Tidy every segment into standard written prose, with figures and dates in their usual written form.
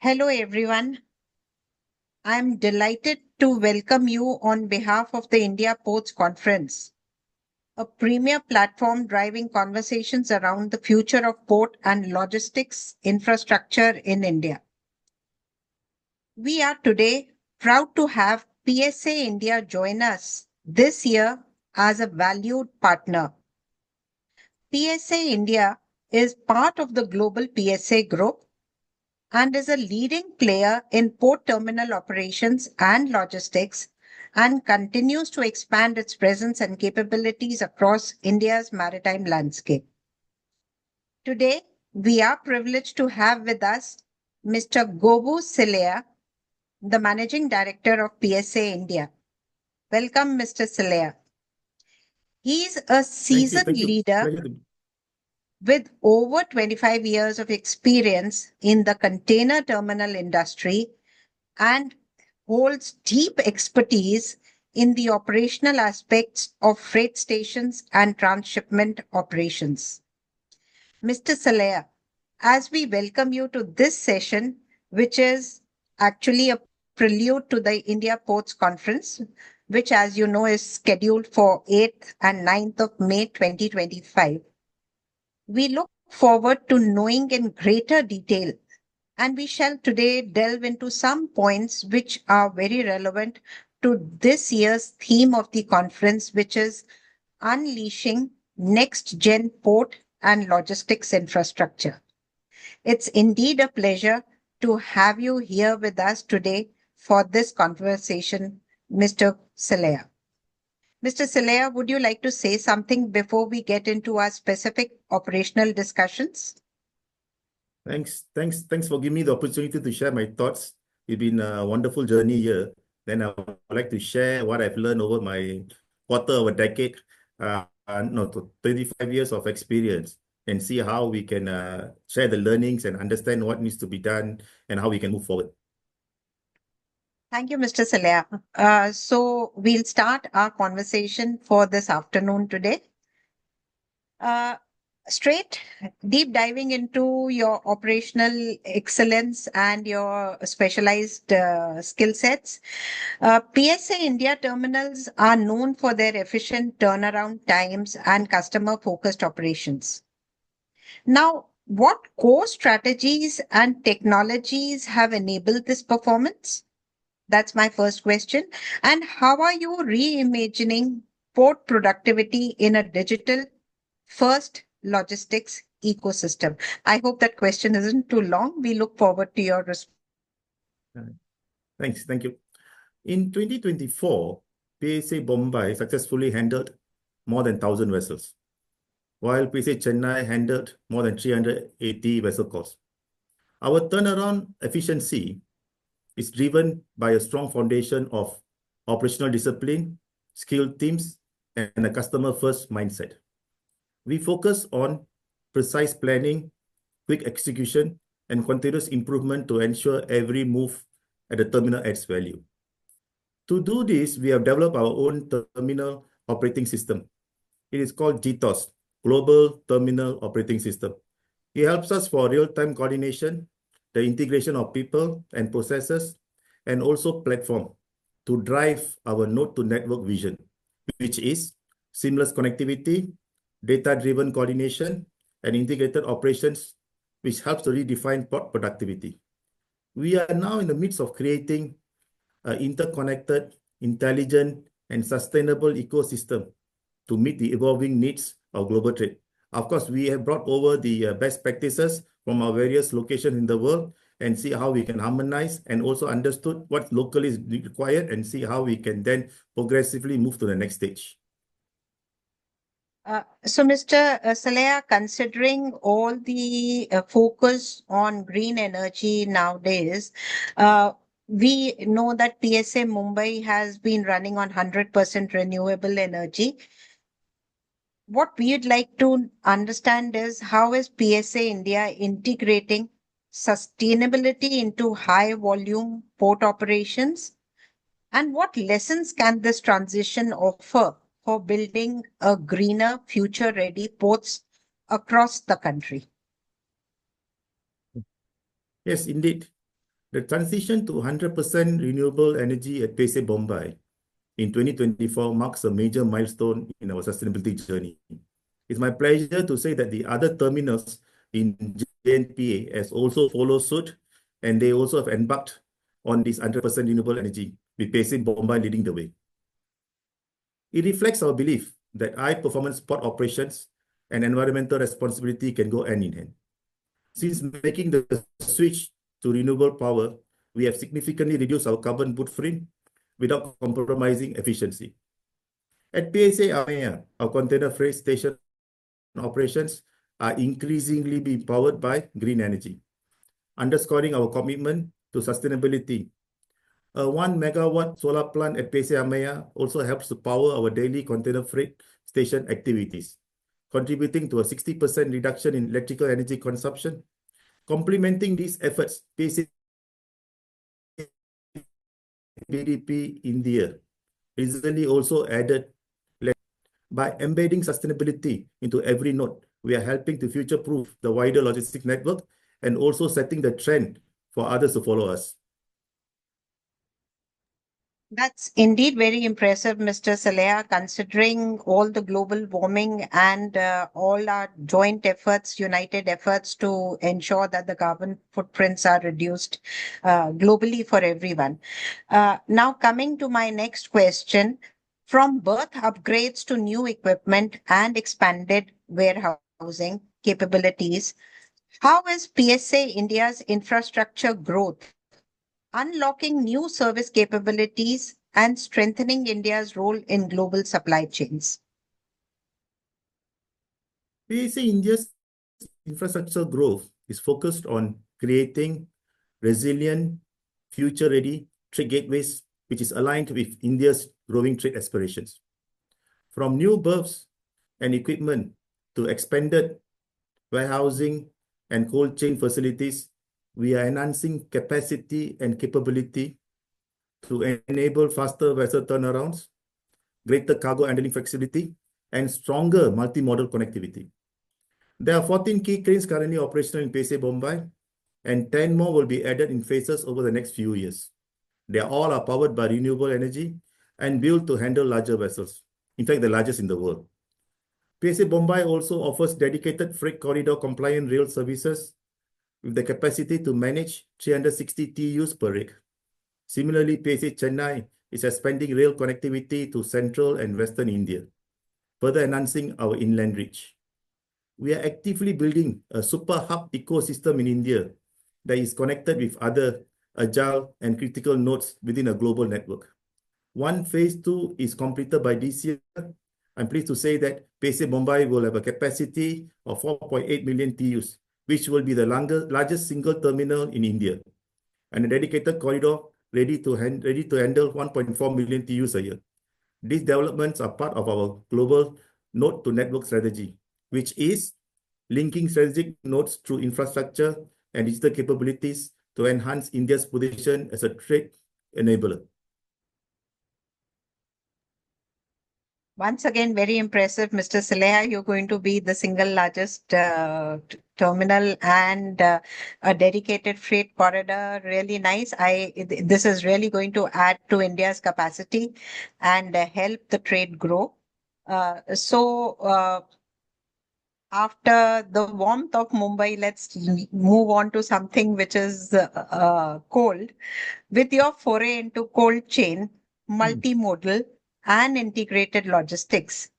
Hello, everyone. I'm delighted to welcome you on behalf of the India Ports Conference, a premier platform driving conversations around the future of port and logistics infrastructure in India. We are today proud to have PSA India join us this year as a valued partner. PSA India is part of the global PSA group and is a leading player in port terminal operations and logistics and continues to expand its presence and capabilities across India's maritime landscape. Today, we are privileged to have with us Mr. Gobu Selliaya, the Managing Director of PSA India. Welcome, Mr. Selliaya. He is a seasoned leader with over 25 years of experience in the container terminal industry and holds deep expertise in the operational aspects of freight stations and transshipment operations. Mr. Selliaya, as we welcome you to this session, which is actually a prelude to the India Ports Conference, which, as you know, is scheduled for 8th and 9th of May 2025. We look forward to knowing in greater detail, and we shall today delve into some points which are very relevant to this year's theme of the conference, which is unleashing next-gen port and logistics infrastructure. It's indeed a pleasure to have you here with us today for this conversation, Mr. Selliaya. Mr. Selliaya, would you like to say something before we get into our specific operational discussions? Thanks for giving me the opportunity to share my thoughts. It's been a wonderful journey here. Then I would like to share what I've learned over my quarter of a decade, 25 years of experience, and see how we can share the learnings and understand what needs to be done and how we can move forward. Thank you, Mr. Selliaya. So we'll start our conversation for this afternoon today. Straight deep diving into your operational excellence and your specialized skill sets. PSA India terminals are known for their efficient turnaround times and customer-focused operations. Now, what core strategies and technologies have enabled this performance? That's my first question. And how are you reimagining port productivity in a digital first logistics ecosystem? I hope that question isn't too long. We look forward to your response. Thank you. In 2024, PSA Mumbai successfully handled more than 1,000 vessels, while PSA Chennai handled more than 380 vessel calls. Our turnaround efficiency is driven by a strong foundation of operational discipline, skilled teams, and a customer-first mindset. We focus on precise planning, quick execution, and continuous improvement to ensure every move at the terminal adds value. To do this, we have developed our own terminal operating system. It is called GTOS, Global Terminal Operating System. It helps us for real-time coordination, the integration of people and processes, and also platform to drive our node-to-network vision, which is seamless connectivity, data-driven coordination, and integrated operations, which helps to redefine port productivity. We are now in the midst of creating an interconnected, intelligent, and sustainable ecosystem to meet the evolving needs of global trade. Of course, we have brought over the best practices from our various locations in the world and see how we can harmonize and also understood what locally is required and see how we can then progressively move to the next stage. So, Mr. Selliaya, considering all the focus on green energy nowadays, we know that PSA Mumbai has been running on 100% renewable energy. What we'd like to understand is how is PSA India integrating sustainability into high volume port operations? And what lessons can this transition offer for building a greener, future-ready ports across the country? Yes, indeed. The transition to 100% renewable energy at PSA Mumbai in 2024 marks a major milestone in our sustainability journey. It's my pleasure to say that the other terminals in JNPA has also followed suit, and they also have embarked on this 100% renewable energy, with PSA Mumbai leading the way. It reflects our belief that high-performance port operations and environmental responsibility can go hand in hand. Since making the switch to renewable power, we have significantly reduced our carbon footprint without compromising efficiency. At PSA Ameya, our container freight station operations are increasingly being powered by green energy, underscoring our commitment to sustainability. A 1 megawatt solar plant at PSA Ameya also helps to power our daily container freight station activities, contributing to a 60% reduction in electrical energy consumption. Complementing these efforts, PSA BDP India recently also added, by embedding sustainability into every node, we are helping to future-proof the wider logistics network and also setting the trend for others to follow us. That's indeed very impressive, Mr. Selliaya, considering all the global warming and all our joint efforts, united efforts to ensure that the carbon footprints are reduced globally for everyone. Now, coming to my next question, from berth upgrades to new equipment and expanded warehousing capabilities, how is PSA India's infrastructure growth unlocking new service capabilities and strengthening India's role in global supply chains? PSA India's infrastructure growth is focused on creating resilient, future-ready trade gateways, which is aligned with India's growing trade aspirations. From new berths and equipment to expanded warehousing and cold chain facilities, we are enhancing capacity and capability to enable faster vessel turnarounds, greater cargo handling flexibility, and stronger multimodal connectivity. There are 14 key cranes currently operational in PSA Mumbai, and 10 more will be added in phases over the next few years. They all are powered by renewable energy and built to handle larger vessels, in fact, the largest in the world. PSA Mumbai also offers dedicated freight corridor compliant rail services with the capacity to manage 360 TEUs per rig. Similarly, PSA Chennai is expanding rail connectivity to central and western India, further enhancing our inland reach. We are actively building a super hub ecosystem in India that is connected with other agile and critical nodes within a global network. Phase 2 is completed by this year. I'm pleased to say that PSA Mumbai will have a capacity of 4.8 million TEUs, which will be the largest single terminal in India, and a dedicated corridor ready to handle 1.4 million TEUs a year. These developments are part of our global node-to-network strategy, which is linking strategic nodes through infrastructure and digital capabilities to enhance India's position as a trade enabler. Once again, very impressive, Mr. Selliaya. You're going to be the single largest terminal and a dedicated freight corridor. Really nice. This is really going to add to India's capacity and help the trade grow. After the warmth of Mumbai, let's move on to something which is cold. With your foray into cold chain, multimodal, and integrated logistics,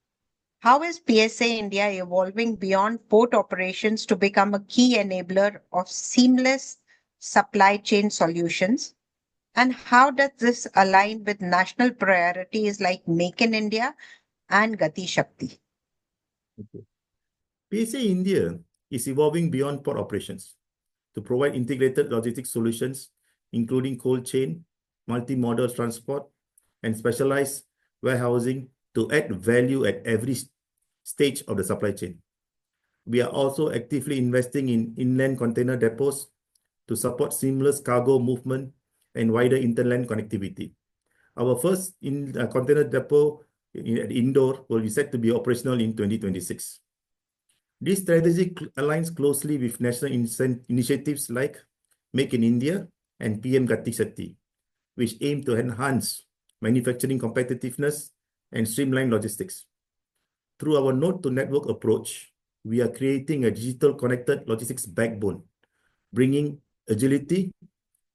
how is PSA India evolving beyond port operations to become a key enabler of seamless supply chain solutions? And how does this align with national priorities like Make in India and Gati Shakti? Okay. PSA India is evolving beyond port operations to provide integrated logistics solutions, including cold chain, multimodal transport, and specialized warehousing to add value at every stage of the supply chain. We are also actively investing in inland container depots to support seamless cargo movement and wider interland connectivity. Our first container depot at Indore will be set to be operational in 2026. This strategy aligns closely with national initiatives like Make in India and PM Gati Shakti, which aim to enhance manufacturing competitiveness and streamline logistics. Through our node-to-network approach, we are creating a digital connected logistics backbone, bringing agility,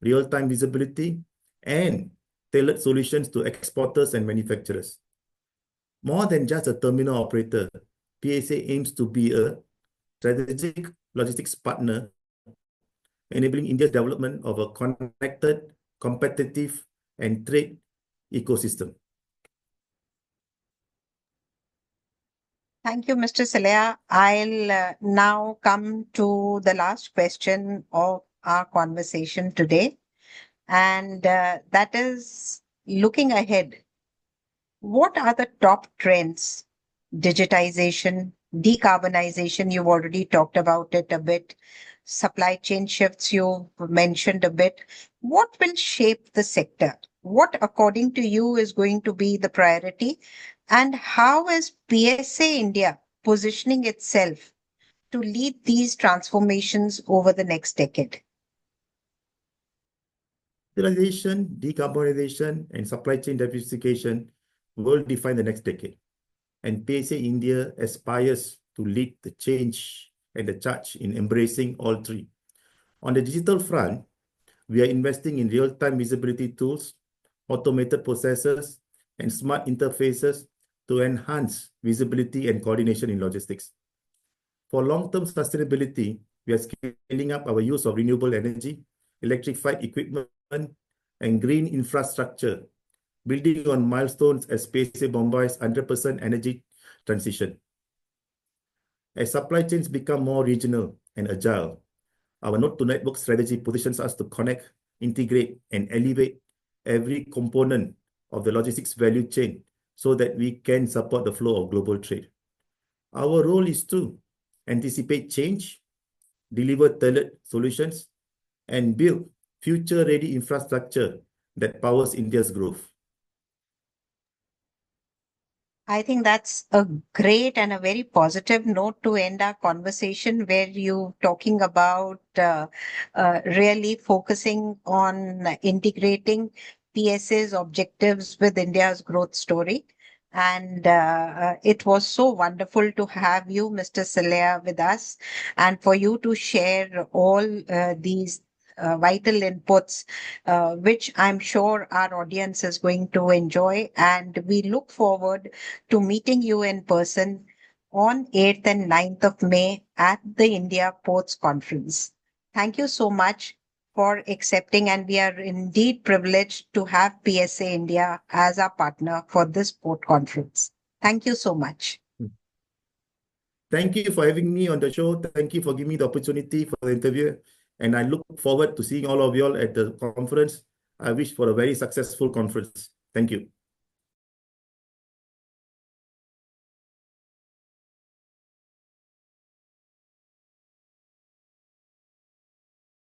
real-time visibility, and tailored solutions to exporters and manufacturers. More than just a terminal operator, PSA aims to be a strategic logistics partner, enabling India's development of a connected, competitive, and trade ecosystem. Thank you, Mr. Selliaya. I'll now come to the last question of our conversation today, and that is looking ahead. What are the top trends? Digitization, decarbonization, you've already talked about it a bit. Supply chain shifts, you mentioned a bit. What will shape the sector? What, according to you, is going to be the priority? And how is PSA India positioning itself to lead these transformations over the next decade? Digitalization, decarbonization, and supply chain diversification will define the next decade. And PSA India aspires to lead the change and the charge in embracing all three. On the digital front, we are investing in real-time visibility tools, automated processes, and smart interfaces to enhance visibility and coordination in logistics. For long-term sustainability, we are scaling up our use of renewable energy, electrified equipment, and green infrastructure, building on milestones as PSA Mumbai's 100% energy transition. As supply chains become more regional and agile, our node-to-network strategy positions us to connect, integrate, and elevate every component of the logistics value chain so that we can support the flow of global trade. Our role is to anticipate change, deliver tailored solutions, and build future-ready infrastructure that powers India's growth. I think that's a great and a very positive note to end our conversation, where you talking about really focusing on integrating PSA's objectives with India's growth story. And it was so wonderful to have you, Mr. Selliaya, with us, and for you to share all these vital inputs, which I'm sure our audience is going to enjoy. And we look forward to meeting you in person on 8th and 9th of May at the India Ports Conference. Thank you so much for accepting, and we are indeed privileged to have PSA India as our partner for this port conference. Thank you so much. Thank you for having me on the show. Thank you for giving me the opportunity for the interview. And I look forward to seeing all of you all at the conference. I wish for a very successful conference. Thank you.